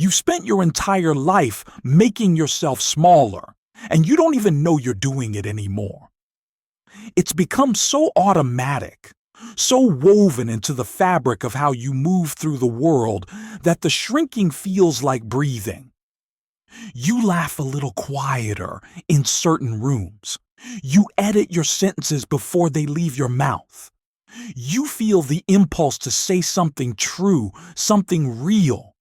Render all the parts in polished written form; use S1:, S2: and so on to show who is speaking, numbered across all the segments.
S1: You've spent your entire life making yourself smaller, and you don't even know you're doing it anymore. It's become so automatic, so woven into the fabric of how you move through the world that the shrinking feels like breathing. You laugh a little quieter in certain rooms. You edit your sentences before they leave your mouth. You feel the impulse to say something true, something real.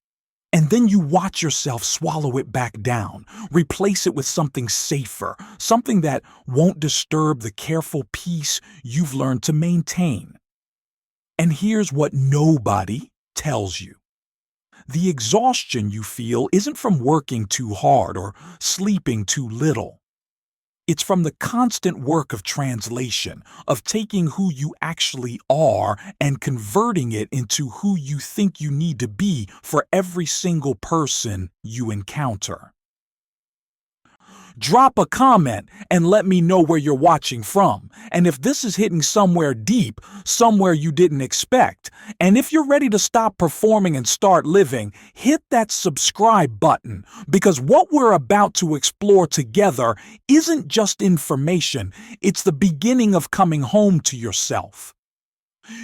S1: And then you watch yourself swallow it back down, replace it with something safer, something that won't disturb the careful peace you've learned to maintain. And here's what nobody tells you. The exhaustion you feel isn't from working too hard or sleeping too little. It's from the constant work of translation, of taking who you actually are and converting it into who you think you need to be for every single person you encounter. Drop a comment and let me know where you're watching from, and if this is hitting somewhere deep, somewhere you didn't expect. And if you're ready to stop performing and start living, hit that subscribe button, because what we're about to explore together isn't just information, it's the beginning of coming home to yourself.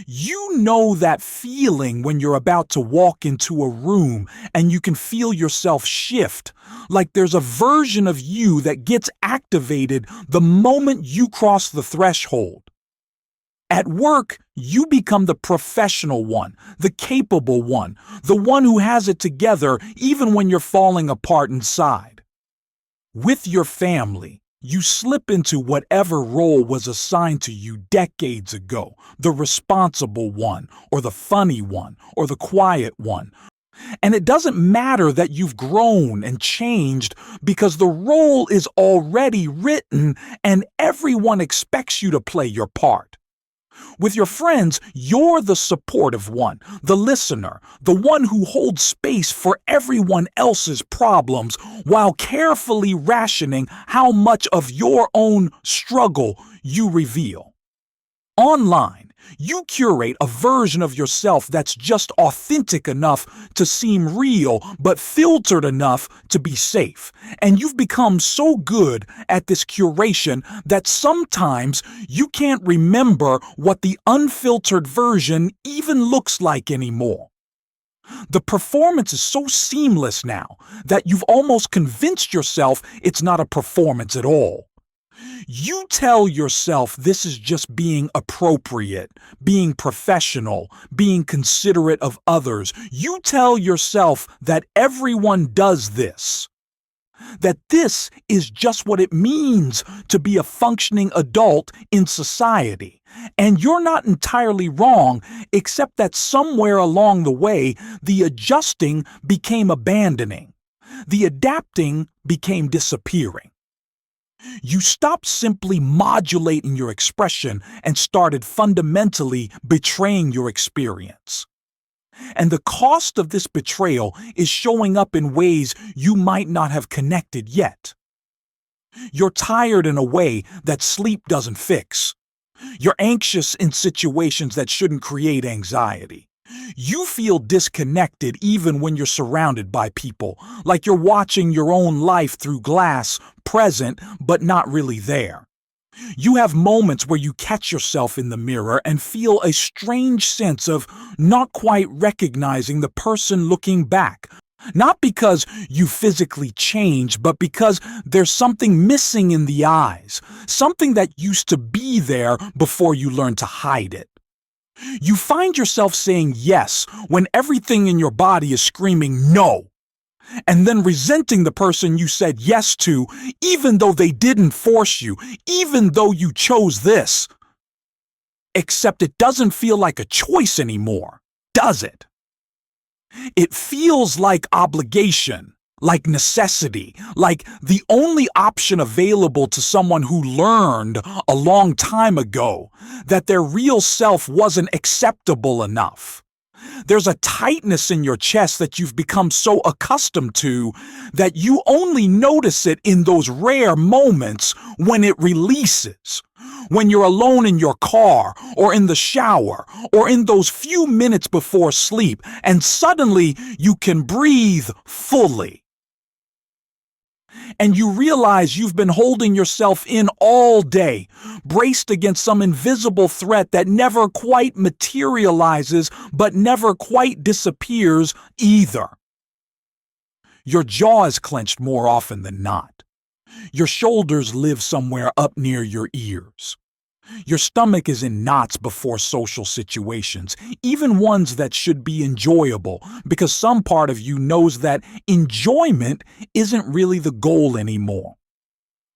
S1: You know that feeling when you're about to walk into a room and you can feel yourself shift, like there's a version of you that gets activated the moment you cross the threshold. At work, you become the professional one, the capable one, the one who has it together even when you're falling apart inside. With your family, you slip into whatever role was assigned to you decades ago, the responsible one, or the funny one, or the quiet one. And it doesn't matter that you've grown and changed because the role is already written and everyone expects you to play your part. With your friends, you're the supportive one, the listener, the one who holds space for everyone else's problems while carefully rationing how much of your own struggle you reveal. Online, you curate a version of yourself that's just authentic enough to seem real, but filtered enough to be safe. And you've become so good at this curation that sometimes you can't remember what the unfiltered version even looks like anymore. The performance is so seamless now that you've almost convinced yourself it's not a performance at all. You tell yourself this is just being appropriate, being professional, being considerate of others. You tell yourself that everyone does this, that this is just what it means to be a functioning adult in society. And you're not entirely wrong, except that somewhere along the way, the adjusting became abandoning. The adapting became disappearing. You stopped simply modulating your expression and started fundamentally betraying your experience. And the cost of this betrayal is showing up in ways you might not have connected yet. You're tired in a way that sleep doesn't fix. You're anxious in situations that shouldn't create anxiety. You feel disconnected even when you're surrounded by people, like you're watching your own life through glass, present, but not really there. You have moments where you catch yourself in the mirror and feel a strange sense of not quite recognizing the person looking back. Not because you physically changed, but because there's something missing in the eyes, something that used to be there before you learned to hide it. You find yourself saying yes when everything in your body is screaming no, and then resenting the person you said yes to, even though they didn't force you, even though you chose this. Except it doesn't feel like a choice anymore, does it? It feels like obligation, like necessity, like the only option available to someone who learned a long time ago that their real self wasn't acceptable enough. There's a tightness in your chest that you've become so accustomed to that you only notice it in those rare moments when it releases, When you're alone in your car or in the shower or in those few minutes before sleep, and suddenly you can breathe fully. And you realize you've been holding yourself in all day, braced against some invisible threat that never quite materializes but never quite disappears either. Your jaw is clenched more often than not. Your shoulders live somewhere up near your ears. Your stomach is in knots before social situations, even ones that should be enjoyable, because some part of you knows that enjoyment isn't really the goal anymore.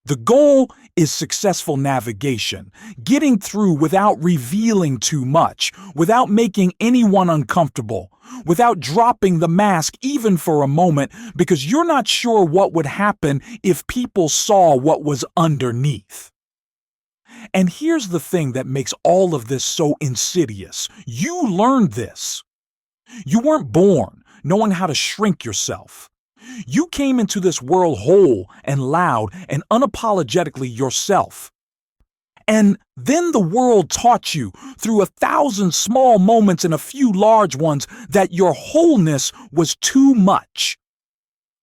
S1: The goal is successful navigation, getting through without revealing too much, without making anyone uncomfortable, without dropping the mask even for a moment, because you're not sure what would happen if people saw what was underneath. And here's the thing that makes all of this so insidious. You learned this. You weren't born knowing how to shrink yourself. You came into this world whole and loud and unapologetically yourself. And then the world taught you through 1,000 small moments and a few large ones that your wholeness was too much.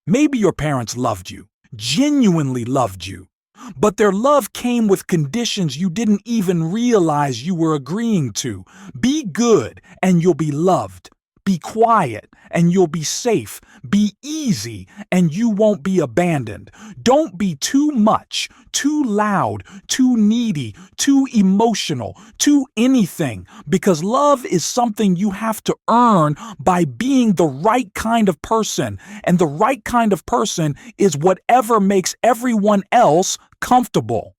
S1: Maybe your parents loved you, genuinely loved you, but their love came with conditions you didn't even realize you were agreeing to. Be good and you'll be loved. Be quiet and you'll be safe. Be easy and you won't be abandoned. Don't be too much, too loud, too needy, too emotional, too anything, because love is something you have to earn by being the right kind of person, and the right kind of person is whatever makes everyone else comfortable.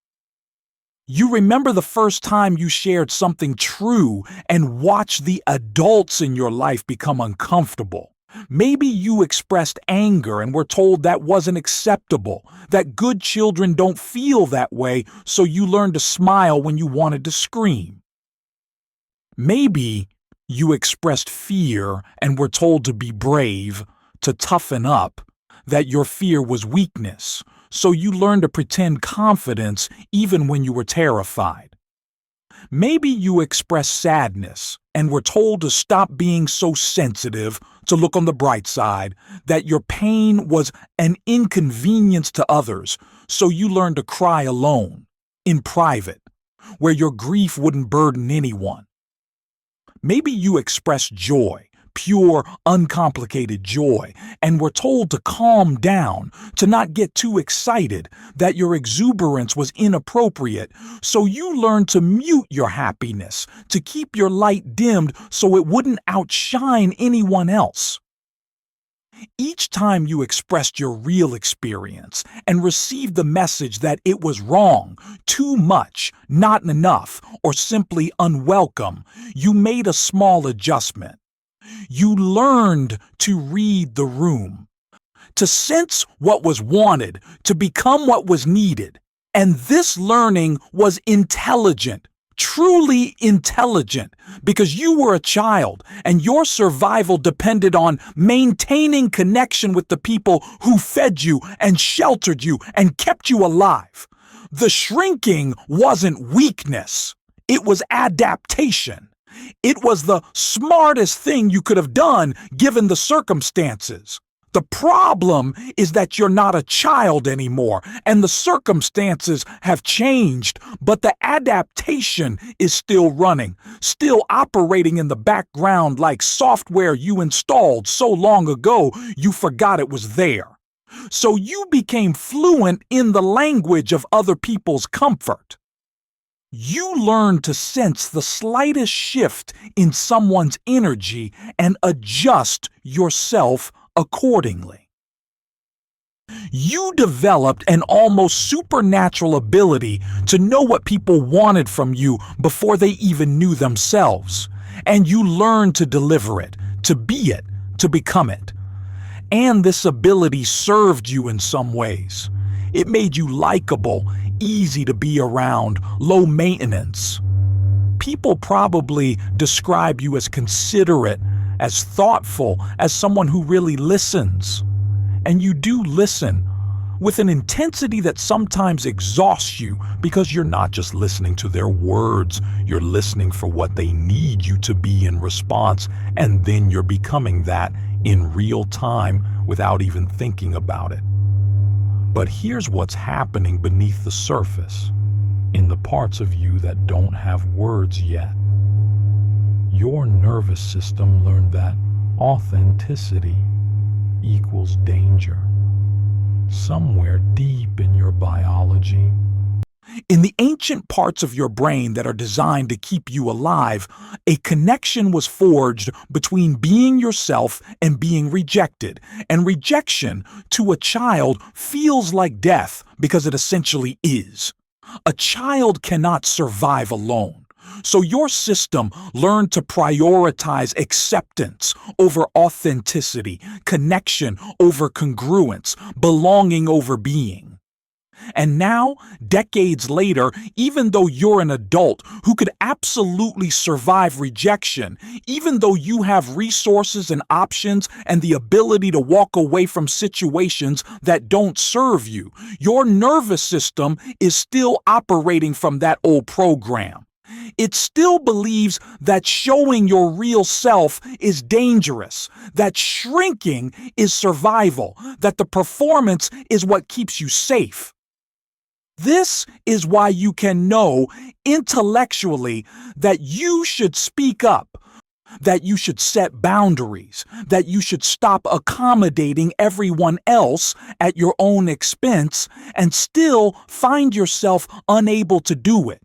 S1: You remember the first time you shared something true and watched the adults in your life become uncomfortable. Maybe you expressed anger and were told that wasn't acceptable, that good children don't feel that way, so you learned to smile when you wanted to scream. Maybe you expressed fear and were told to be brave, to toughen up, that your fear was weakness, so you learned to pretend confidence even when you were terrified. Maybe you expressed sadness and were told to stop being so sensitive, to look on the bright side, that your pain was an inconvenience to others, so you learned to cry alone, in private, where your grief wouldn't burden anyone. Maybe you expressed joy, pure, uncomplicated joy, and were told to calm down, to not get too excited, that your exuberance was inappropriate, so you learned to mute your happiness, to keep your light dimmed so it wouldn't outshine anyone else. Each time you expressed your real experience and received the message that it was wrong, too much, not enough, or simply unwelcome, you made a small adjustment. You learned to read the room, to sense what was wanted, to become what was needed. And this learning was intelligent, truly intelligent, because you were a child and your survival depended on maintaining connection with the people who fed you and sheltered you and kept you alive. The shrinking wasn't weakness, it was adaptation. It was the smartest thing you could have done given the circumstances. The problem is that you're not a child anymore, and the circumstances have changed, but the adaptation is still running, still operating in the background like software you installed so long ago you forgot it was there. So you became fluent in the language of other people's comfort. You learn to sense the slightest shift in someone's energy and adjust yourself accordingly. You developed an almost supernatural ability to know what people wanted from you before they even knew themselves, and you learned to deliver it, to be it, to become it. And this ability served you in some ways. It made you likable, easy to be around, low maintenance. People probably describe you as considerate, as thoughtful, as someone who really listens. And you do listen, with an intensity that sometimes exhausts you because you're not just listening to their words, you're listening for what they need you to be in response, and then you're becoming that in real time without even thinking about it. But here's what's happening beneath the surface, in the parts of you that don't have words yet. Your nervous system learned that authenticity equals danger. Somewhere deep in your biology, in the ancient parts of your brain that are designed to keep you alive, a connection was forged between being yourself and being rejected. And rejection to a child feels like death because it essentially is. A child cannot survive alone. So your system learned to prioritize acceptance over authenticity, connection over congruence, belonging over being. And now, decades later, even though you're an adult who could absolutely survive rejection, even though you have resources and options and the ability to walk away from situations that don't serve you, your nervous system is still operating from that old program. It still believes that showing your real self is dangerous, that shrinking is survival, that the performance is what keeps you safe. This is why you can know intellectually that you should speak up, that you should set boundaries, that you should stop accommodating everyone else at your own expense and still find yourself unable to do it.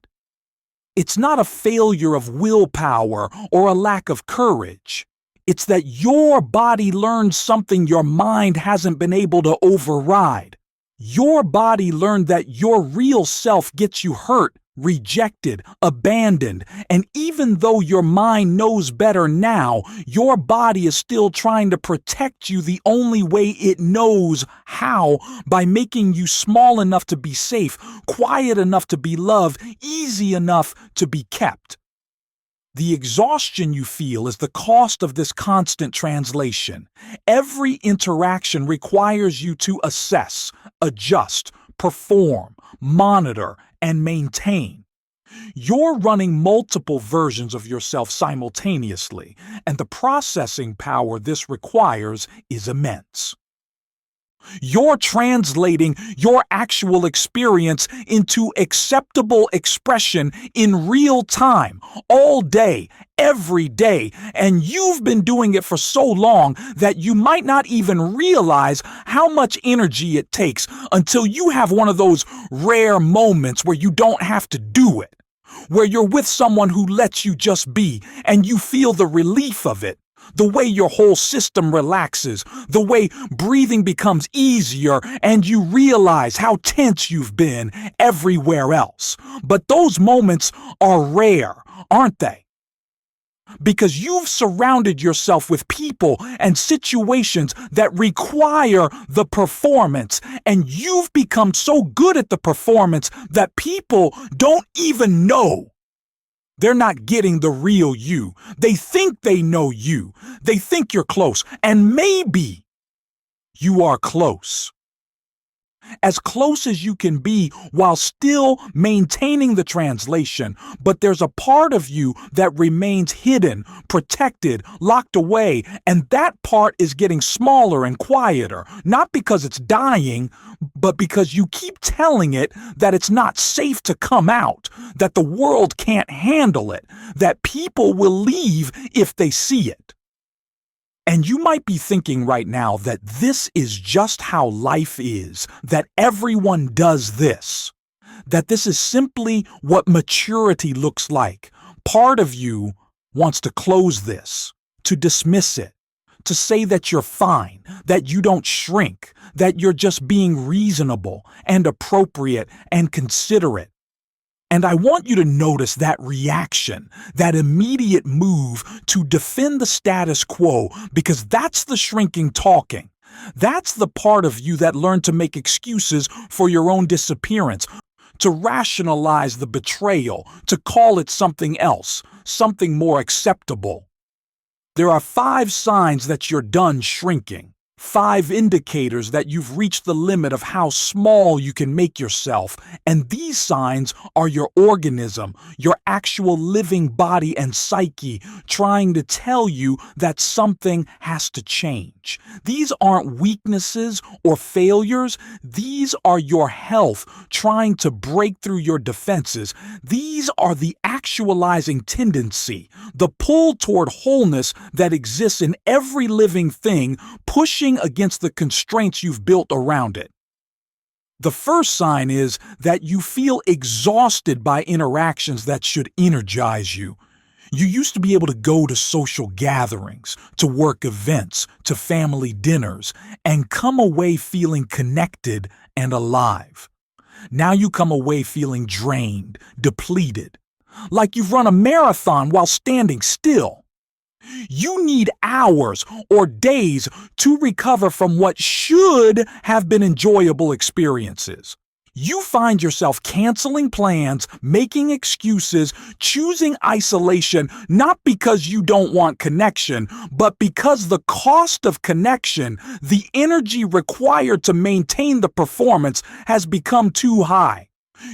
S1: It's not a failure of willpower or a lack of courage. It's that your body learned something your mind hasn't been able to override. Your body learned that your real self gets you hurt, rejected, abandoned, and even though your mind knows better now, your body is still trying to protect you the only way it knows how, by making you small enough to be safe, quiet enough to be loved, easy enough to be kept. The exhaustion you feel is the cost of this constant translation. Every interaction requires you to assess, adjust, perform, monitor, and maintain. You're running multiple versions of yourself simultaneously, and the processing power this requires is immense. You're translating your actual experience into acceptable expression in real time, all day, every day, and you've been doing it for so long that you might not even realize how much energy it takes until you have one of those rare moments where you don't have to do it, where you're with someone who lets you just be and you feel the relief of it. The way your whole system relaxes, the way breathing becomes easier, and you realize how tense you've been everywhere else. But those moments are rare, aren't they? Because you've surrounded yourself with people and situations that require the performance, and you've become so good at the performance that people don't even know. They're not getting the real you. They think they know you. They think you're close, and maybe you are close. As close as you can be while still maintaining the translation, but there's a part of you that remains hidden, protected, locked away, and that part is getting smaller and quieter, not because it's dying, but because you keep telling it that it's not safe to come out, that the world can't handle it, that people will leave if they see it. And you might be thinking right now that this is just how life is, that everyone does this, that this is simply what maturity looks like. Part of you wants to close this, to dismiss it, to say that you're fine, that you don't shrink, that you're just being reasonable and appropriate and considerate. And I want you to notice that reaction, that immediate move to defend the status quo, because that's the shrinking talking. That's the part of you that learned to make excuses for your own disappearance, to rationalize the betrayal, to call it something else, something more acceptable. There are 5 signs that you're done shrinking. 5 indicators that you've reached the limit of how small you can make yourself, and these signs are your organism, your actual living body and psyche, trying to tell you that something has to change. These aren't weaknesses or failures, these are your health trying to break through your defenses. These are the actualizing tendency, the pull toward wholeness that exists in every living thing, pushing against the constraints you've built around it. The first sign is that you feel exhausted by interactions that should energize you. You used to be able to go to social gatherings, to work events, to family dinners, and come away feeling connected and alive. Now you come away feeling drained, depleted, like you've run a marathon while standing still. You need hours or days to recover from what should have been enjoyable experiences. You find yourself canceling plans, making excuses, choosing isolation, not because you don't want connection, but because the cost of connection, the energy required to maintain the performance, has become too high.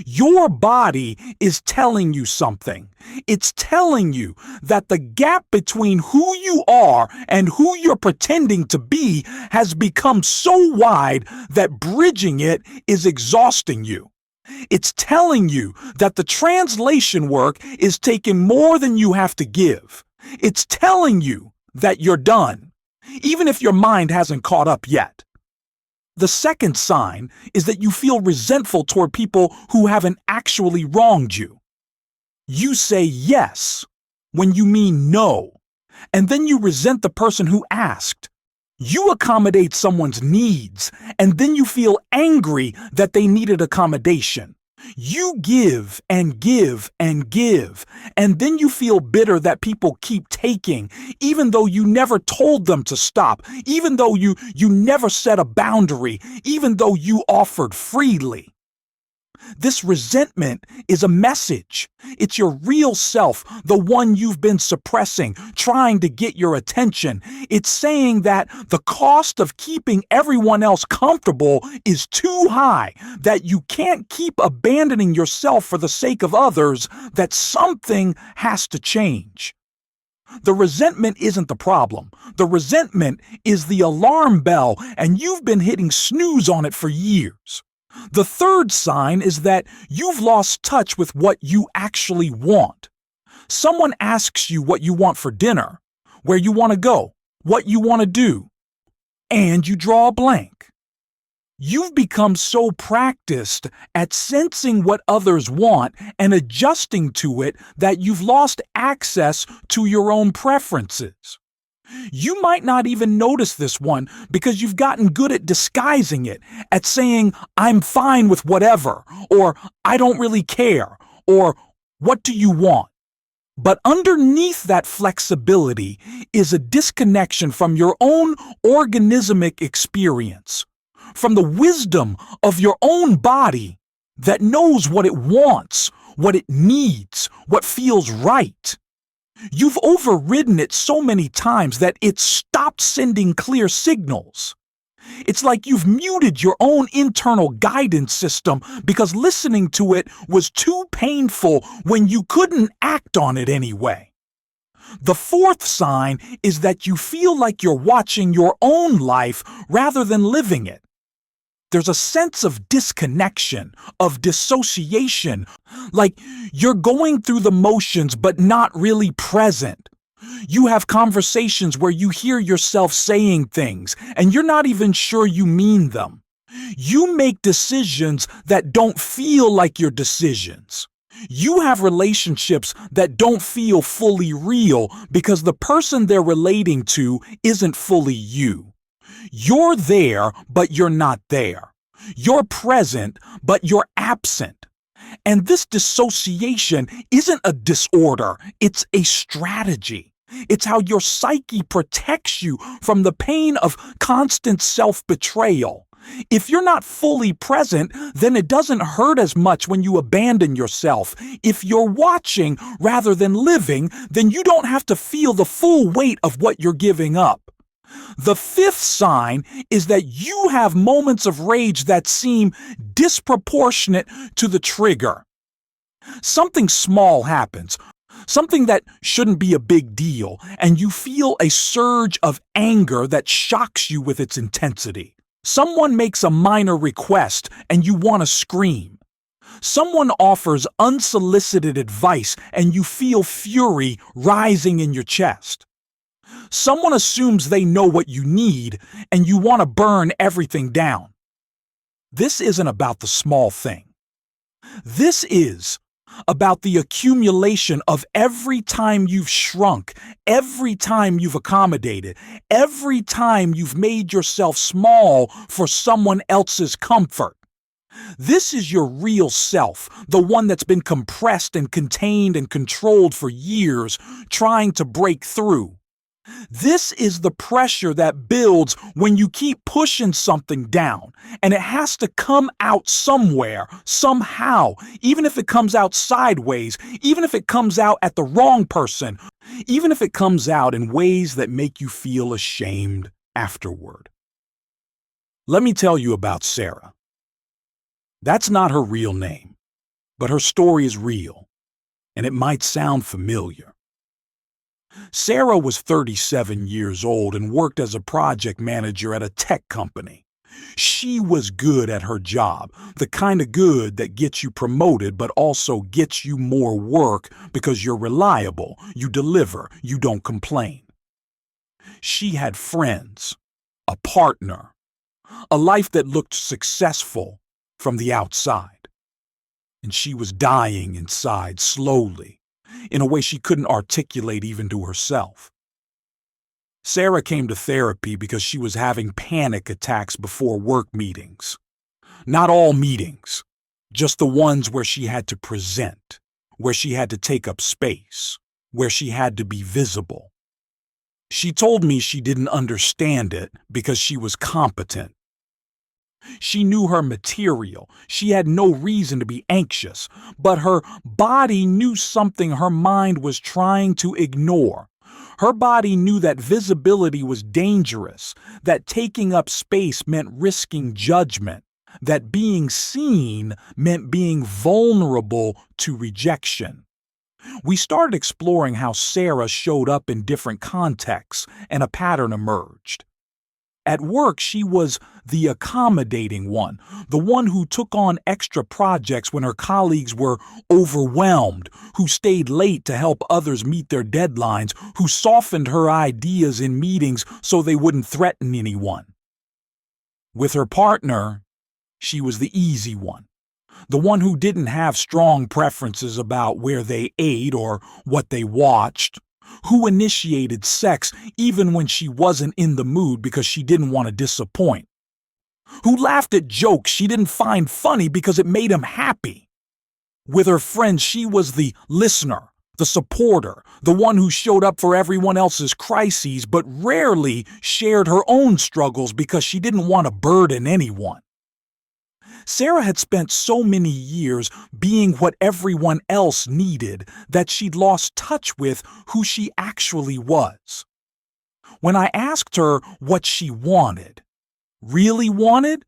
S1: Your body is telling you something. It's telling you that the gap between who you are and who you're pretending to be has become so wide that bridging it is exhausting you. It's telling you that the translation work is taking more than you have to give. It's telling you that you're done, even if your mind hasn't caught up yet. The second sign is that you feel resentful toward people who haven't actually wronged you. You say yes when you mean no, and then you resent the person who asked. You accommodate someone's needs, and then you feel angry that they needed accommodation. You give and give and give, and then you feel bitter that people keep taking, even though you never told them to stop, even though you never set a boundary, even though you offered freely. This resentment is a message. It's your real self, the one you've been suppressing, trying to get your attention. It's saying that the cost of keeping everyone else comfortable is too high, that you can't keep abandoning yourself for the sake of others, that something has to change. The resentment isn't the problem. The resentment is the alarm bell, and you've been hitting snooze on it for years. The third sign is that you've lost touch with what you actually want. Someone asks you what you want for dinner, where you want to go, what you want to do, and you draw a blank. You've become so practiced at sensing what others want and adjusting to it that you've lost access to your own preferences. You might not even notice this one because you've gotten good at disguising it, at saying, "I'm fine with whatever," or "I don't really care," or "What do you want?" But underneath that flexibility is a disconnection from your own organismic experience, from the wisdom of your own body that knows what it wants, what it needs, what feels right. You've overridden it so many times that it's stopped sending clear signals. It's like you've muted your own internal guidance system because listening to it was too painful when you couldn't act on it anyway. The fourth sign is that you feel like you're watching your own life rather than living it. There's a sense of disconnection, of dissociation, like you're going through the motions but not really present. You have conversations where you hear yourself saying things and you're not even sure you mean them. You make decisions that don't feel like your decisions. You have relationships that don't feel fully real because the person they're relating to isn't fully you. You're there, but you're not there. You're present, but you're absent. And this dissociation isn't a disorder, it's a strategy. It's how your psyche protects you from the pain of constant self-betrayal. If you're not fully present, then it doesn't hurt as much when you abandon yourself. If you're watching rather than living, then you don't have to feel the full weight of what you're giving up. The fifth sign is that you have moments of rage that seem disproportionate to the trigger. Something small happens, something that shouldn't be a big deal, and you feel a surge of anger that shocks you with its intensity. Someone makes a minor request and you want to scream. Someone offers unsolicited advice and you feel fury rising in your chest. Someone assumes they know what you need and you want to burn everything down. This isn't about the small thing. This is about the accumulation of every time you've shrunk, every time you've accommodated, every time you've made yourself small for someone else's comfort. This is your real self, the one that's been compressed and contained and controlled for years, trying to break through. This is the pressure that builds when you keep pushing something down, and it has to come out somewhere, somehow, even if it comes out sideways, even if it comes out at the wrong person, even if it comes out in ways that make you feel ashamed afterward. Let me tell you about Sarah. That's not her real name, but her story is real, and it might sound familiar. Sarah was 37 years old and worked as a project manager at a tech company. She was good at her job, the kind of good that gets you promoted but also gets you more work because you're reliable, you deliver, you don't complain. She had friends, a partner, a life that looked successful from the outside. And she was dying inside slowly, in a way she couldn't articulate even to herself. Sarah came to therapy because she was having panic attacks before work meetings. Not all meetings, just the ones where she had to present, where she had to take up space, where she had to be visible. She told me she didn't understand it because she was competent. She knew her material. She had no reason to be anxious, but her body knew something her mind was trying to ignore. Her body knew that visibility was dangerous, that taking up space meant risking judgment, that being seen meant being vulnerable to rejection. We started exploring how Sarah showed up in different contexts, and a pattern emerged. At work, she was the accommodating one, the one who took on extra projects when her colleagues were overwhelmed, who stayed late to help others meet their deadlines, who softened her ideas in meetings so they wouldn't threaten anyone. With her partner, she was the easy one, the one who didn't have strong preferences about where they ate or what they watched, who initiated sex even when she wasn't in the mood because she didn't want to disappoint, who laughed at jokes she didn't find funny because it made him happy. With her friends, she was the listener, the supporter, the one who showed up for everyone else's crises but rarely shared her own struggles because she didn't want to burden anyone. Sarah had spent so many years being what everyone else needed that she'd lost touch with who she actually was. When I asked her what she wanted, really wanted,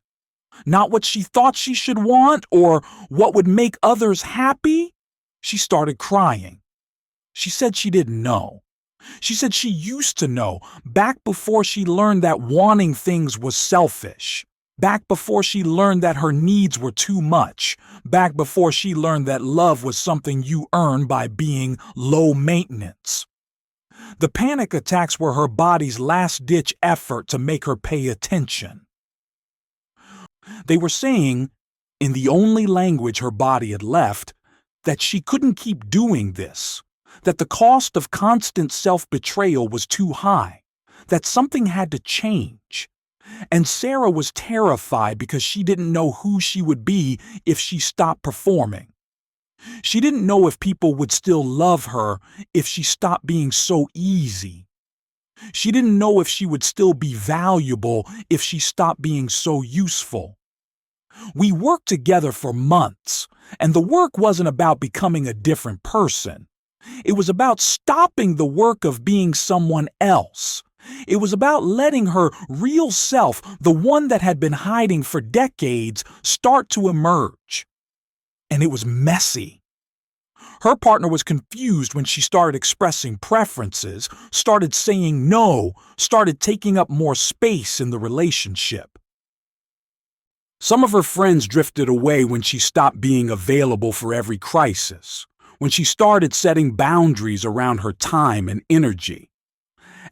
S1: not what she thought she should want or what would make others happy, she started crying. She said she didn't know. She said she used to know, back before she learned that wanting things was selfish. Back before she learned that her needs were too much. Back before she learned that love was something you earn by being low maintenance. The panic attacks were her body's last-ditch effort to make her pay attention. They were saying, in the only language her body had left, that she couldn't keep doing this, that the cost of constant self-betrayal was too high, that something had to change. And Sarah was terrified because she didn't know who she would be if she stopped performing. She didn't know if people would still love her if she stopped being so easy. She didn't know if she would still be valuable if she stopped being so useful. We worked together for months, and the work wasn't about becoming a different person. It was about stopping the work of being someone else It was about letting her real self, the one that had been hiding for decades, start to emerge. And it was messy. Her partner was confused when she started expressing preferences, started saying no, started taking up more space in the relationship. Some of her friends drifted away when she stopped being available for every crisis, when she started setting boundaries around her time and energy.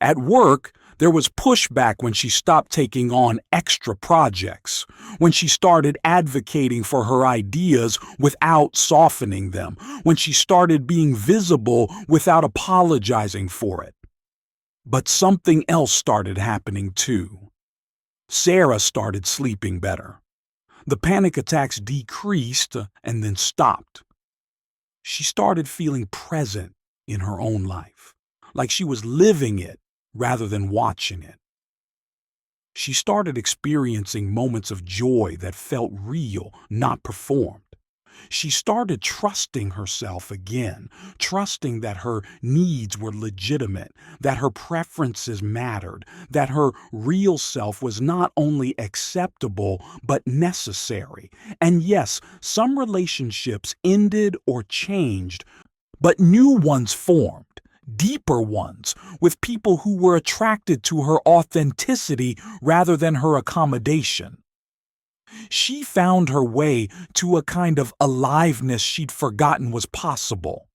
S1: At work, there was pushback when she stopped taking on extra projects, when she started advocating for her ideas without softening them, when she started being visible without apologizing for it. But something else started happening too. Sarah started sleeping better. The panic attacks decreased and then stopped. She started feeling present in her own life, like she was living it rather than watching it. She started experiencing moments of joy that felt real, not performed. She started trusting herself again, trusting that her needs were legitimate, that her preferences mattered, that her real self was not only acceptable but necessary. And yes, some relationships ended or changed, but new ones formed. Deeper ones, with people who were attracted to her authenticity rather than her accommodation. She found her way to a kind of aliveness she'd forgotten was possible.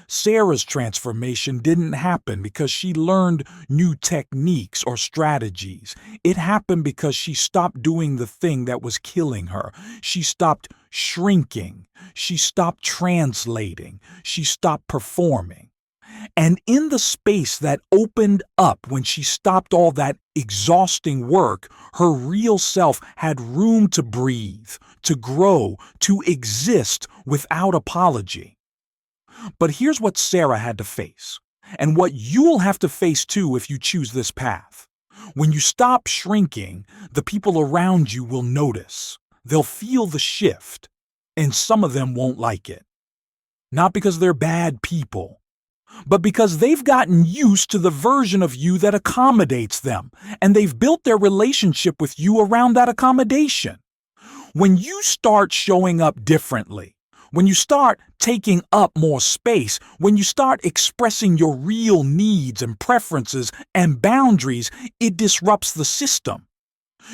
S1: Sarah's transformation didn't happen because she learned new techniques or strategies. It happened because she stopped doing the thing that was killing her. She stopped shrinking. She stopped translating. She stopped performing. And in the space that opened up when she stopped all that exhausting work, her real self had room to breathe, to grow, to exist without apology. But here's what Sarah had to face, and what you'll have to face too if you choose this path. When you stop shrinking, the people around you will notice. They'll feel the shift, and some of them won't like it. Not because they're bad people, but because they've gotten used to the version of you that accommodates them, and they've built their relationship with you around that accommodation. When you start showing up differently, when you start taking up more space, when you start expressing your real needs and preferences and boundaries, it disrupts the system.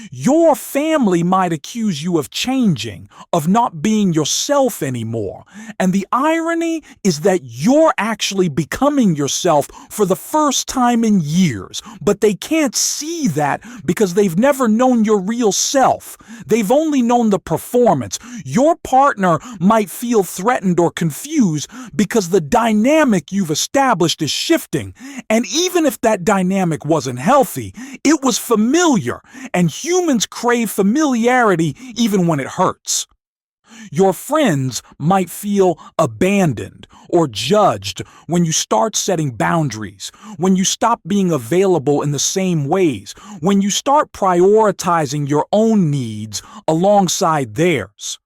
S1: Your family might accuse you of changing, of not being yourself anymore. And the irony is that you're actually becoming yourself for the first time in years. But they can't see that because they've never known your real self. They've only known the performance. Your partner might feel threatened or confused because the dynamic you've established is shifting. And even if that dynamic wasn't healthy, it was familiar, and humans crave familiarity even when it hurts. Your friends might feel abandoned or judged when you start setting boundaries, when you stop being available in the same ways, when you start prioritizing your own needs alongside theirs.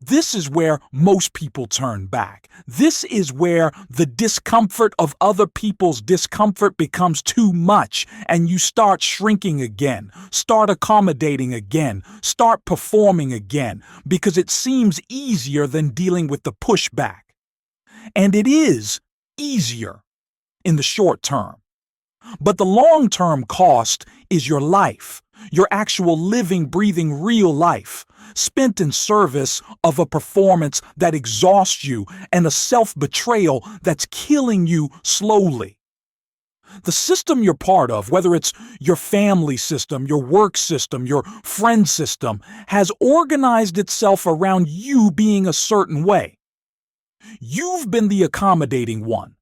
S1: This is where most people turn back. This is where the discomfort of other people's discomfort becomes too much, and you start shrinking again, start accommodating again, start performing again, because it seems easier than dealing with the pushback. And it is easier in the short term. But the long-term cost is your life, your actual living, breathing, real life, spent in service of a performance that exhausts you and a self-betrayal that's killing you slowly. The system you're part of, whether it's your family system, your work system, your friend system, has organized itself around you being a certain way. You've been the accommodating one,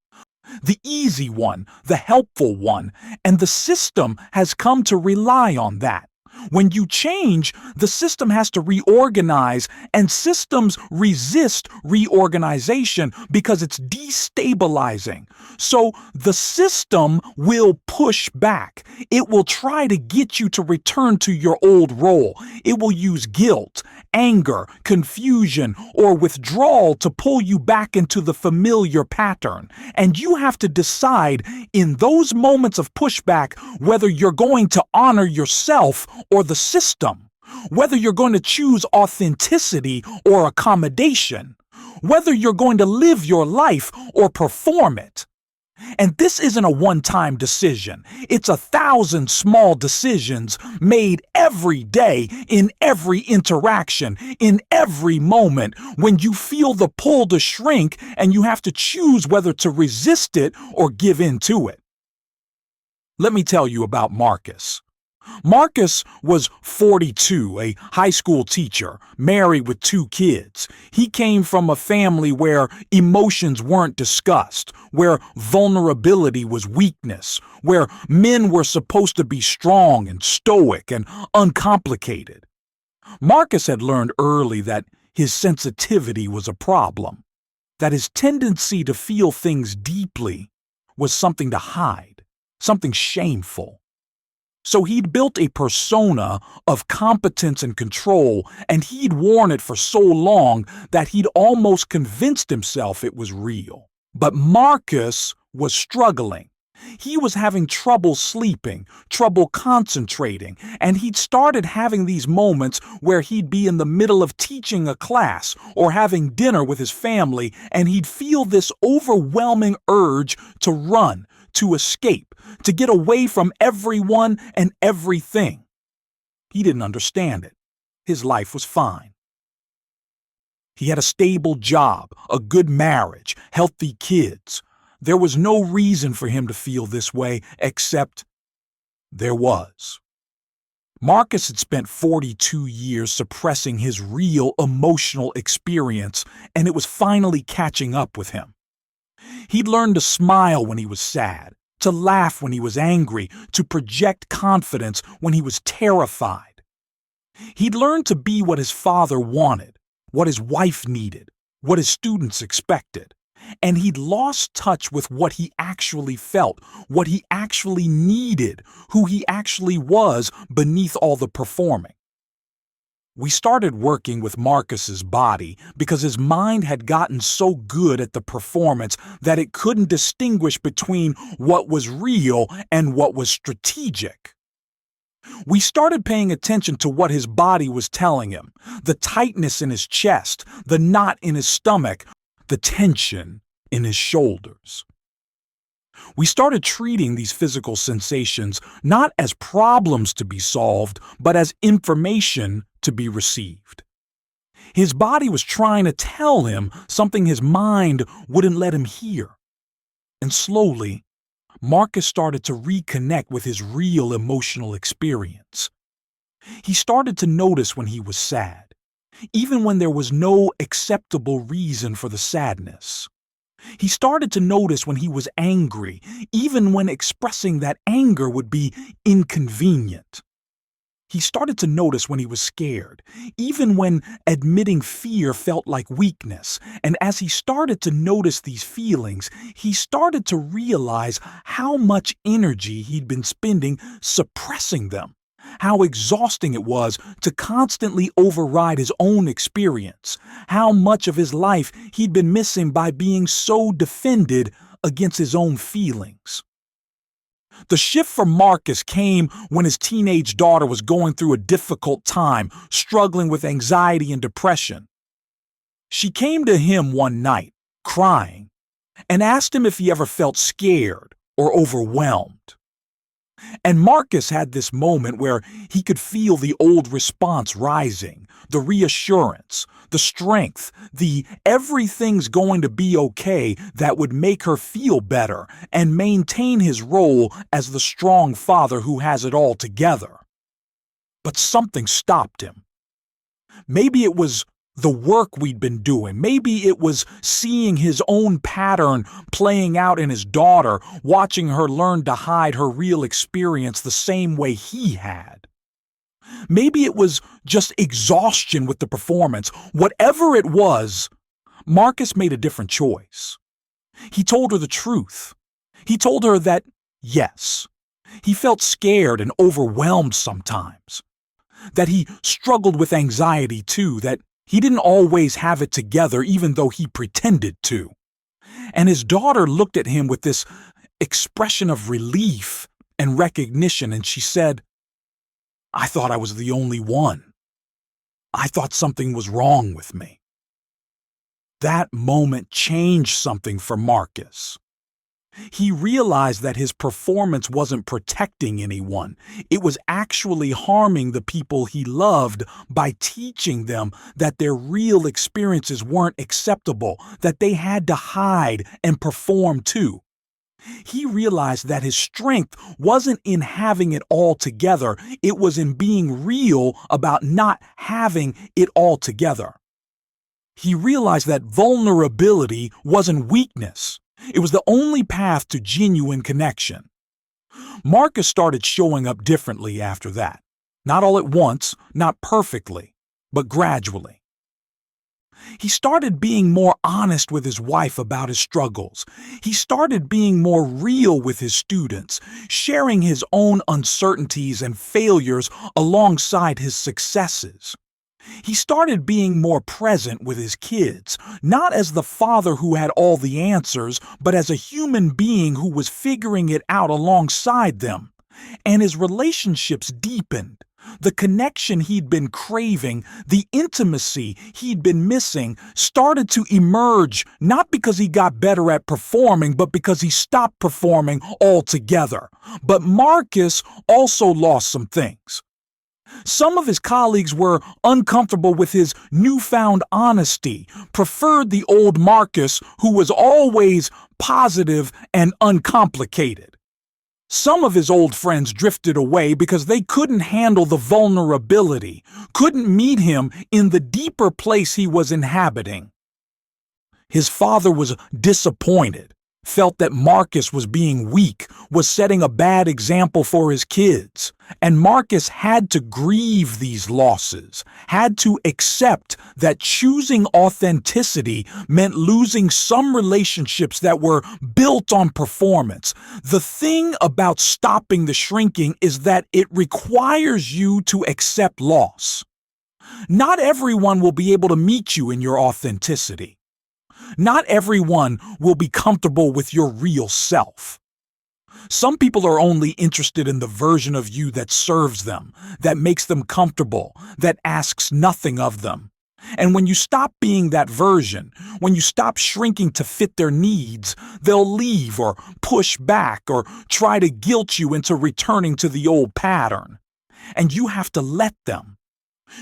S1: the easy one, the helpful one, and the system has come to rely on that. When you change, the system has to reorganize, and systems resist reorganization because it's destabilizing. So the system will push back. It will try to get you to return to your old role. It will use guilt, anger, confusion, or withdrawal to pull you back into the familiar pattern. And you have to decide in those moments of pushback whether you're going to honor yourself or the system, whether you're going to choose authenticity or accommodation, whether you're going to live your life or perform it. And this isn't a one-time decision. It's 1,000 small decisions made every day, in every interaction, in every moment, when you feel the pull to shrink and you have to choose whether to resist it or give in to it. Let me tell you about Marcus. Marcus was 42, a high school teacher, married with 2 kids. He came from a family where emotions weren't discussed, where vulnerability was weakness, where men were supposed to be strong and stoic and uncomplicated. Marcus had learned early that his sensitivity was a problem, that his tendency to feel things deeply was something to hide, something shameful. So he'd built a persona of competence and control, and he'd worn it for so long that he'd almost convinced himself it was real. But Marcus was struggling. He was having trouble sleeping, trouble concentrating, and he'd started having these moments where he'd be in the middle of teaching a class or having dinner with his family, and he'd feel this overwhelming urge to run, to escape, to get away from everyone and everything. He didn't understand it. His life was fine. He had a stable job, a good marriage, healthy kids. There was no reason for him to feel this way, except there was. Marcus had spent 42 years suppressing his real emotional experience, and it was finally catching up with him. He'd learned to smile when he was sad, to laugh when he was angry, to project confidence when he was terrified. He'd learned to be what his father wanted, what his wife needed, what his students expected. And he'd lost touch with what he actually felt, what he actually needed, who he actually was beneath all the performing. We started working with Marcus's body because his mind had gotten so good at the performance that it couldn't distinguish between what was real and what was strategic. We started paying attention to what his body was telling him, the tightness in his chest, the knot in his stomach, the tension in his shoulders. We started treating these physical sensations not as problems to be solved, but as information to be received. His body was trying to tell him something his mind wouldn't let him hear. And slowly, Marcus started to reconnect with his real emotional experience. He started to notice when he was sad, even when there was no acceptable reason for the sadness. He started to notice when he was angry, even when expressing that anger would be inconvenient. He started to notice when he was scared, even when admitting fear felt like weakness. And as he started to notice these feelings, he started to realize how much energy he'd been spending suppressing them, how exhausting it was to constantly override his own experience, how much of his life he'd been missing by being so defended against his own feelings. The shift for Marcus came when his teenage daughter was going through a difficult time, struggling with anxiety and depression. She came to him one night, crying, and asked him if he ever felt scared or overwhelmed. And Marcus had this moment where he could feel the old response rising, the reassurance, the strength, the everything's going to be okay that would make her feel better and maintain his role as the strong father who has it all together. But something stopped him. Maybe it was the work we'd been doing. Maybe it was seeing his own pattern playing out in his daughter, watching her learn to hide her real experience the same way he had. Maybe it was just exhaustion with the performance. Whatever it was, Marcus made a different choice. He told her the truth. He told her that, yes, he felt scared and overwhelmed sometimes, that he struggled with anxiety too, that he didn't always have it together even though he pretended to. And his daughter looked at him with this expression of relief and recognition, and she said, "I thought I was the only one. I thought something was wrong with me." That moment changed something for Marcus. He realized that his performance wasn't protecting anyone. It was actually harming the people he loved by teaching them that their real experiences weren't acceptable, that they had to hide and perform too. He realized that his strength wasn't in having it all together, it was in being real about not having it all together. He realized that vulnerability wasn't weakness. It was the only path to genuine connection. Marcus started showing up differently after that. Not all at once, not perfectly, but gradually. He started being more honest with his wife about his struggles. He started being more real with his students, sharing his own uncertainties and failures alongside his successes. He started being more present with his kids, not as the father who had all the answers, but as a human being who was figuring it out alongside them. And his relationships deepened. The connection he'd been craving, the intimacy he'd been missing, started to emerge, not because he got better at performing, but because he stopped performing altogether. But Marcus also lost some things. Some of his colleagues were uncomfortable with his newfound honesty, preferred the old Marcus who was always positive and uncomplicated. Some of his old friends drifted away because they couldn't handle the vulnerability, couldn't meet him in the deeper place he was inhabiting. His father was disappointed, felt that Marcus was being weak, was setting a bad example for his kids. And Marcus had to grieve these losses, had to accept that choosing authenticity meant losing some relationships that were built on performance. The thing about stopping the shrinking is that it requires you to accept loss. Not everyone will be able to meet you in your authenticity. Not everyone will be comfortable with your real self. Some people are only interested in the version of you that serves them, that makes them comfortable, that asks nothing of them. And when you stop being that version, when you stop shrinking to fit their needs, they'll leave or push back or try to guilt you into returning to the old pattern. And you have to let them.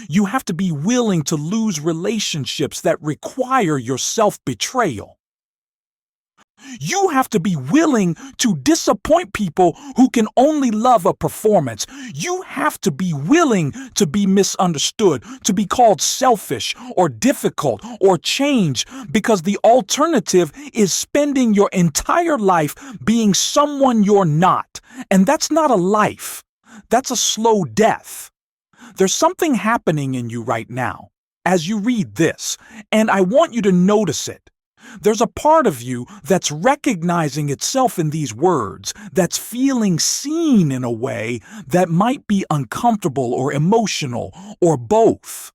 S1: You have to be willing to lose relationships that require your self-betrayal. You have to be willing to disappoint people who can only love a performance. You have to be willing to be misunderstood, to be called selfish or difficult or change, because the alternative is spending your entire life being someone you're not. And that's not a life. That's a slow death. There's something happening in you right now as you read this, and I want you to notice it. There's a part of you that's recognizing itself in these words, that's feeling seen in a way that might be uncomfortable or emotional or both.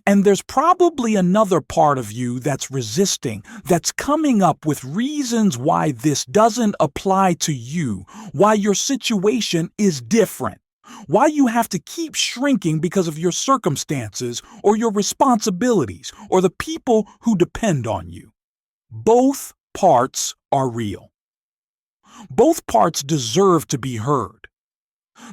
S1: And there's probably another part of you that's resisting, that's coming up with reasons why this doesn't apply to you, why your situation is different. Why you have to keep shrinking because of your circumstances or your responsibilities or the people who depend on you. Both parts are real. Both parts deserve to be heard.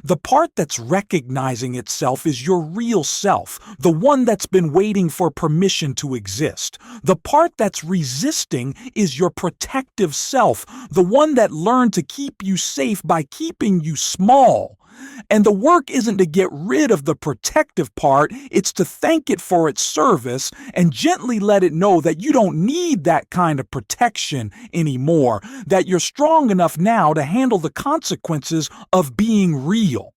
S1: The part that's recognizing itself is your real self, the one that's been waiting for permission to exist. The part that's resisting is your protective self, the one that learned to keep you safe by keeping you small. And the work isn't to get rid of the protective part, it's to thank it for its service and gently let it know that you don't need that kind of protection anymore, that you're strong enough now to handle the consequences of being real.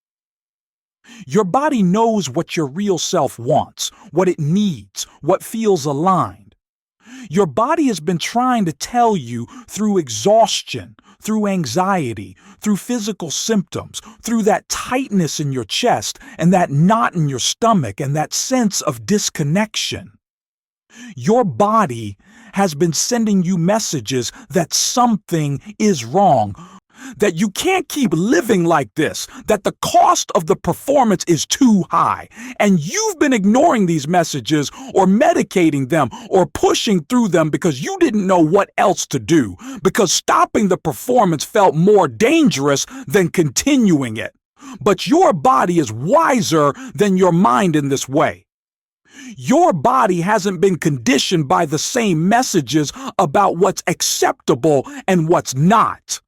S1: Your body knows what your real self wants, what it needs, what feels aligned. Your body has been trying to tell you through exhaustion, through anxiety, through physical symptoms, through that tightness in your chest and that knot in your stomach and that sense of disconnection. Your body has been sending you messages that something is wrong, that you can't keep living like this, that the cost of the performance is too high. And you've been ignoring these messages or medicating them or pushing through them because you didn't know what else to do, because stopping the performance felt more dangerous than continuing it. But your body is wiser than your mind in this way. Your body hasn't been conditioned by the same messages about what's acceptable and what's not.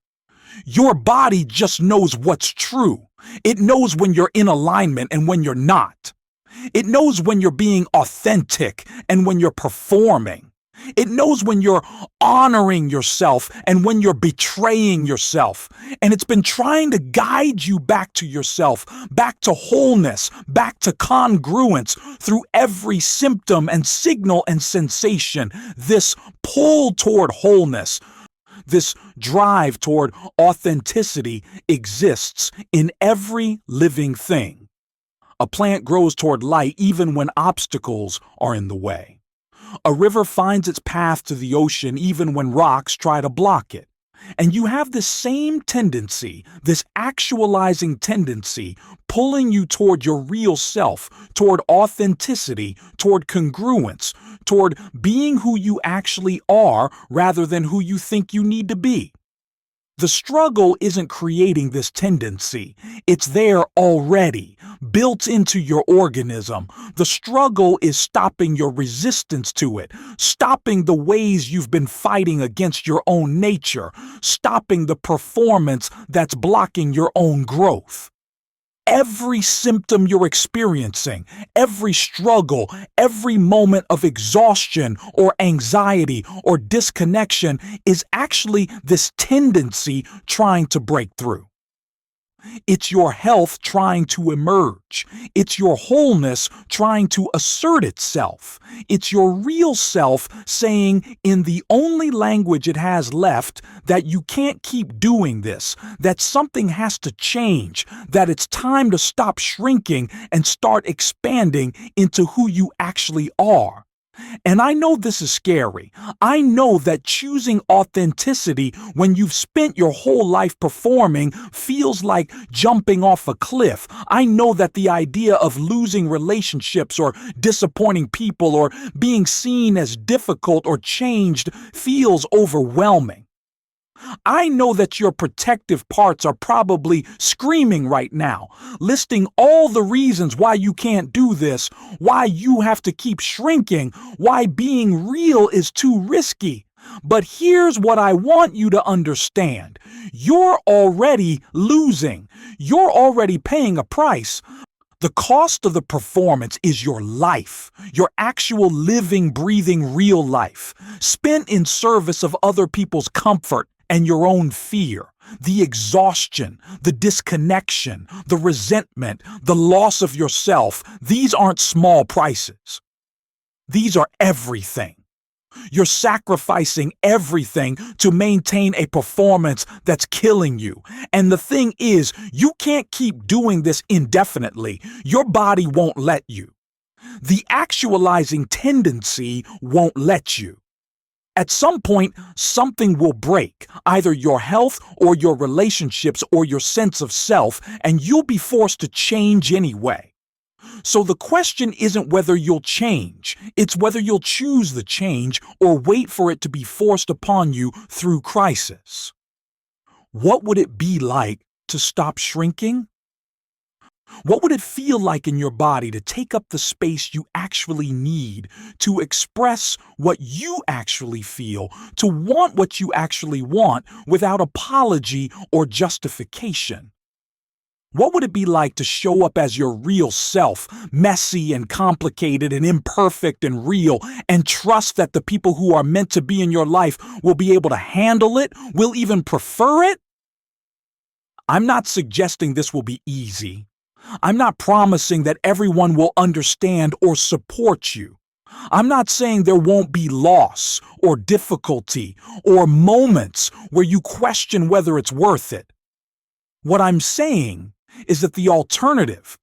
S1: Your body just knows what's true. It knows when you're in alignment and when you're not. It knows when you're being authentic and when you're performing. It knows when you're honoring yourself and when you're betraying yourself. And it's been trying to guide you back to yourself, back to wholeness, back to congruence through every symptom and signal and sensation. This pull toward wholeness, this drive toward authenticity exists in every living thing. A plant grows toward light even when obstacles are in the way. A river finds its path to the ocean even when rocks try to block it. And you have this same tendency, this actualizing tendency, pulling you toward your real self, toward authenticity, toward congruence, toward being who you actually are rather than who you think you need to be. The struggle isn't creating this tendency. It's there already, built into your organism. The struggle is stopping your resistance to it, stopping the ways you've been fighting against your own nature, stopping the performance that's blocking your own growth. Every symptom you're experiencing, every struggle, every moment of exhaustion or anxiety or disconnection is actually this tendency trying to break through. It's your health trying to emerge. It's your wholeness trying to assert itself. It's your real self saying in the only language it has left that you can't keep doing this, that something has to change, that it's time to stop shrinking and start expanding into who you actually are. And I know this is scary. I know that choosing authenticity when you've spent your whole life performing feels like jumping off a cliff. I know that the idea of losing relationships or disappointing people or being seen as difficult or changed feels overwhelming. I know that your protective parts are probably screaming right now, listing all the reasons why you can't do this, why you have to keep shrinking, why being real is too risky. But here's what I want you to understand. You're already losing. You're already paying a price. The cost of the performance is your life, your actual living, breathing, real life, spent in service of other people's comfort and your own fear, the exhaustion, the disconnection, the resentment, the loss of yourself. These aren't small prices. These are everything. You're sacrificing everything to maintain a performance that's killing you. And the thing is, you can't keep doing this indefinitely. Your body won't let you. The actualizing tendency won't let you. At some point, something will break, either your health or your relationships or your sense of self, and you'll be forced to change anyway. So the question isn't whether you'll change, it's whether you'll choose the change or wait for it to be forced upon you through crisis. What would it be like to stop shrinking? What would it feel like in your body to take up the space you actually need, to express what you actually feel, to want what you actually want without apology or justification? What would it be like to show up as your real self, messy and complicated and imperfect and real, and trust that the people who are meant to be in your life will be able to handle it, will even prefer it? I'm not suggesting this will be easy. I'm not promising that everyone will understand or support you. I'm not saying there won't be loss or difficulty or moments where you question whether it's worth it. What I'm saying is that the alternative,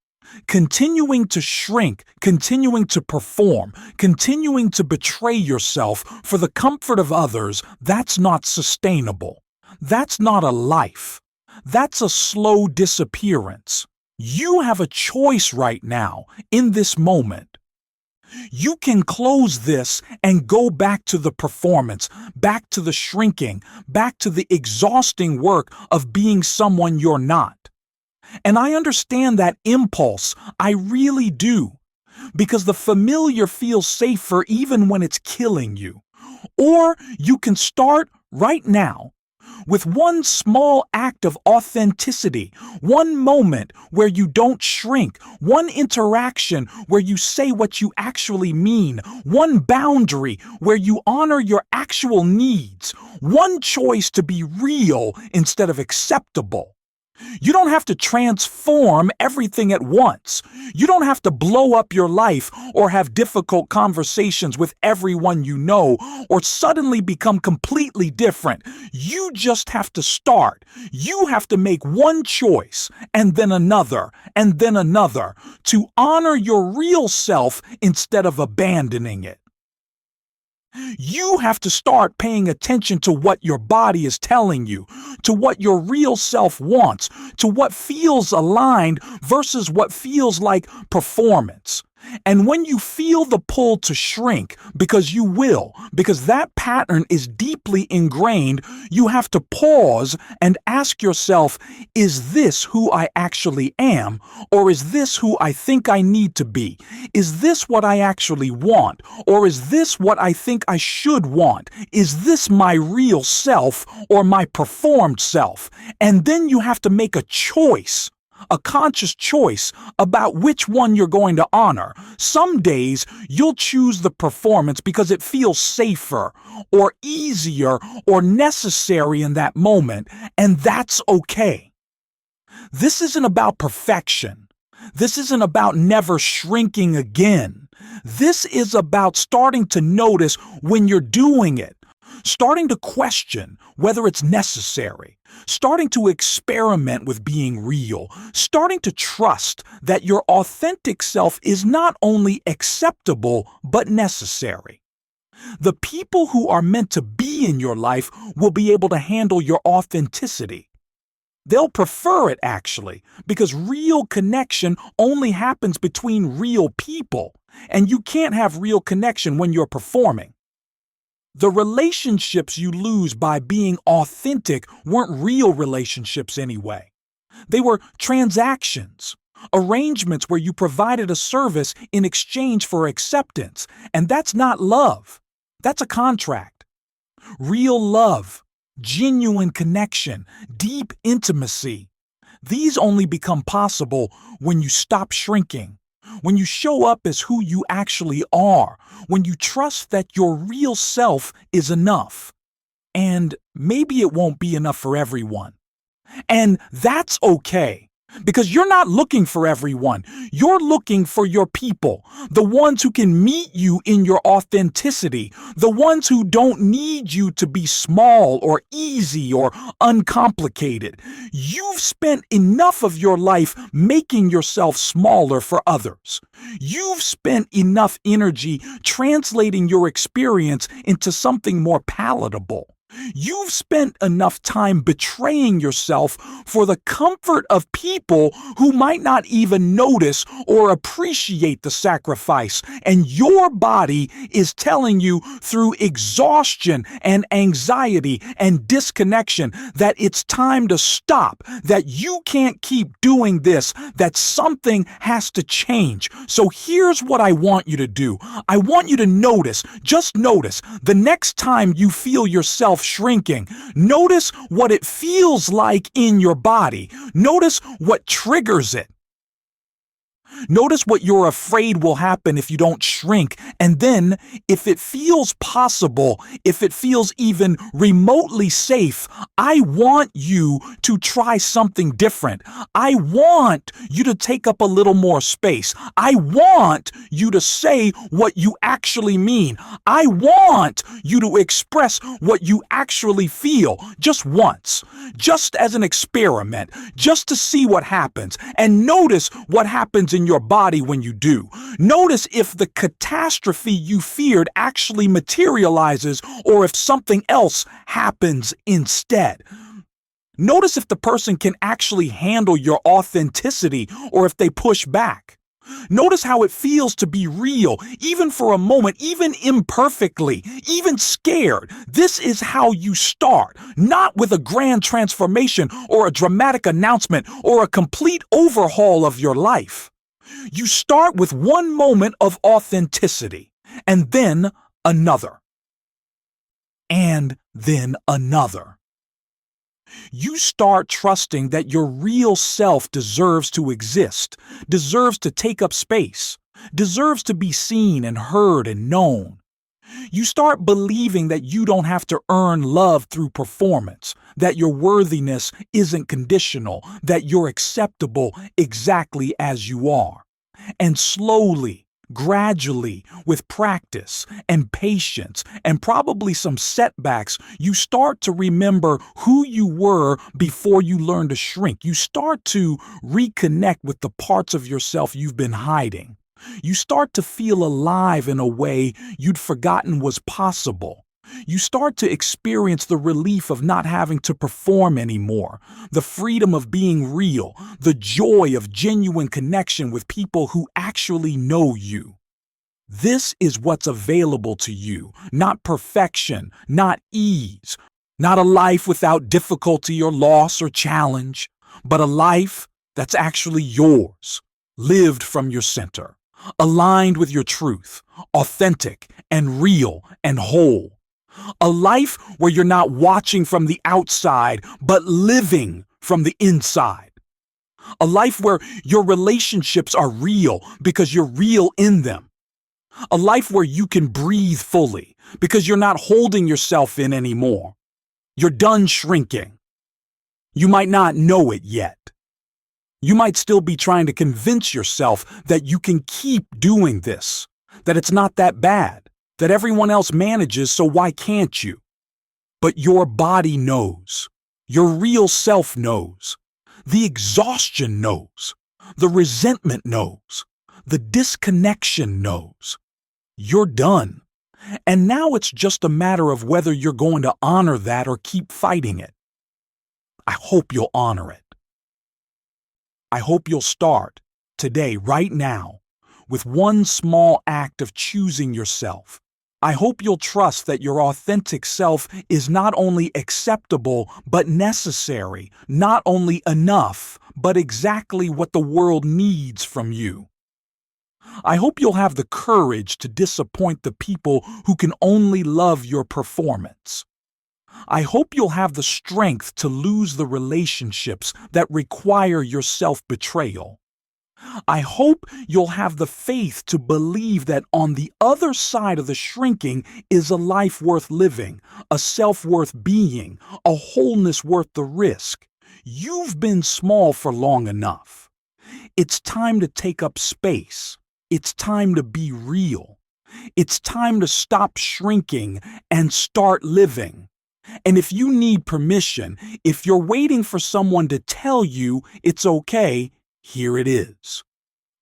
S1: continuing to shrink, continuing to perform, continuing to betray yourself for the comfort of others, that's not sustainable. That's not a life. That's a slow disappearance. You have a choice right now, in this moment. You can close this and go back to the performance, back to the shrinking, back to the exhausting work of being someone you're not. And I understand that impulse, I really do, because the familiar feels safer even when it's killing you. Or you can start right now with one small act of authenticity, one moment where you don't shrink, one interaction where you say what you actually mean, one boundary where you honor your actual needs, one choice to be real instead of acceptable. You don't have to transform everything at once. You don't have to blow up your life or have difficult conversations with everyone you know or suddenly become completely different. You just have to start. You have to make one choice and then another to honor your real self instead of abandoning it. You have to start paying attention to what your body is telling you, to what your real self wants, to what feels aligned versus what feels like performance. And when you feel the pull to shrink, because you will, because that pattern is deeply ingrained, you have to pause and ask yourself, is this who I actually am? Or is this who I think I need to be? Is this what I actually want? Or is this what I think I should want? Is this my real self or my performed self? And then you have to make a choice. A conscious choice about which one you're going to honor. Some days you'll choose the performance because it feels safer or easier or necessary in that moment, and that's okay. This isn't about perfection. This isn't about never shrinking again. This is about starting to notice when you're doing it, starting to question whether it's necessary, starting to experiment with being real, starting to trust that your authentic self is not only acceptable but necessary. The people who are meant to be in your life will be able to handle your authenticity. They'll prefer it, actually, because real connection only happens between real people, and you can't have real connection when you're performing. The relationships you lose by being authentic weren't real relationships anyway. They were transactions, arrangements where you provided a service in exchange for acceptance, and that's not love. That's a contract. Real love, genuine connection, deep intimacy. These only become possible when you stop shrinking, when you show up as who you actually are, when you trust that your real self is enough. And maybe it won't be enough for everyone. And that's okay. Because you're not looking for everyone. You're looking for your people, the ones who can meet you in your authenticity, the ones who don't need you to be small or easy or uncomplicated. You've spent enough of your life making yourself smaller for others. You've spent enough energy translating your experience into something more palatable. You've spent enough time betraying yourself for the comfort of people who might not even notice or appreciate the sacrifice, and your body is telling you through exhaustion and anxiety and disconnection that it's time to stop, that you can't keep doing this, that something has to change. So here's what I want you to do. I want you to notice, just notice, the next time you feel yourself shrinking, notice what it feels like in your body. Notice what triggers it. Notice what you're afraid will happen if you don't shrink. And then, if it feels possible, if it feels even remotely safe, I want you to try something different. I want you to take up a little more space. I want you to say what you actually mean. I want you to express what you actually feel just once, just as an experiment, just to see what happens. And notice what happens in your body when you do. Notice if the catastrophe you feared actually materializes or if something else happens instead. Notice if the person can actually handle your authenticity or if they push back. Notice how it feels to be real, even for a moment, even imperfectly, even scared. This is how you start, not with a grand transformation or a dramatic announcement or a complete overhaul of your life. You start with one moment of authenticity, and then another, and then another. You start trusting that your real self deserves to exist, deserves to take up space, deserves to be seen and heard and known. You start believing that you don't have to earn love through performance, that your worthiness isn't conditional, that you're acceptable exactly as you are. And slowly, gradually, with practice and patience and probably some setbacks, you start to remember who you were before you learned to shrink. You start to reconnect with the parts of yourself you've been hiding. You start to feel alive in a way you'd forgotten was possible. You start to experience the relief of not having to perform anymore, the freedom of being real, the joy of genuine connection with people who actually know you. This is what's available to you, not perfection, not ease, not a life without difficulty or loss or challenge, but a life that's actually yours, lived from your center, aligned with your truth, authentic and real and whole. A life where you're not watching from the outside, but living from the inside. A life where your relationships are real because you're real in them. A life where you can breathe fully because you're not holding yourself in anymore. You're done shrinking. You might not know it yet. You might still be trying to convince yourself that you can keep doing this, that it's not that bad, that everyone else manages, so why can't you? But your body knows. Your real self knows. The exhaustion knows. The resentment knows. The disconnection knows. You're done. And now it's just a matter of whether you're going to honor that or keep fighting it. I hope you'll honor it. I hope you'll start today, right now, with one small act of choosing yourself. I hope you'll trust that your authentic self is not only acceptable, but necessary, not only enough, but exactly what the world needs from you. I hope you'll have the courage to disappoint the people who can only love your performance. I hope you'll have the strength to lose the relationships that require your self-betrayal. I hope you'll have the faith to believe that on the other side of the shrinking is a life worth living, a self worth being, a wholeness worth the risk. You've been small for long enough. It's time to take up space. It's time to be real. It's time to stop shrinking and start living. And if you need permission, if you're waiting for someone to tell you it's okay, here it is.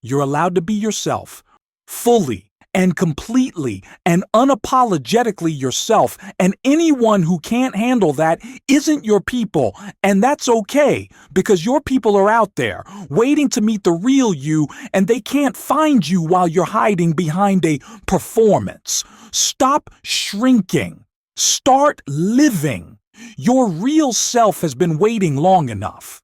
S1: You're allowed to be yourself, fully and completely and unapologetically yourself, and anyone who can't handle that isn't your people, and that's okay, because your people are out there waiting to meet the real you, and they can't find you while you're hiding behind a performance. Stop shrinking. Start living. Your real self has been waiting long enough.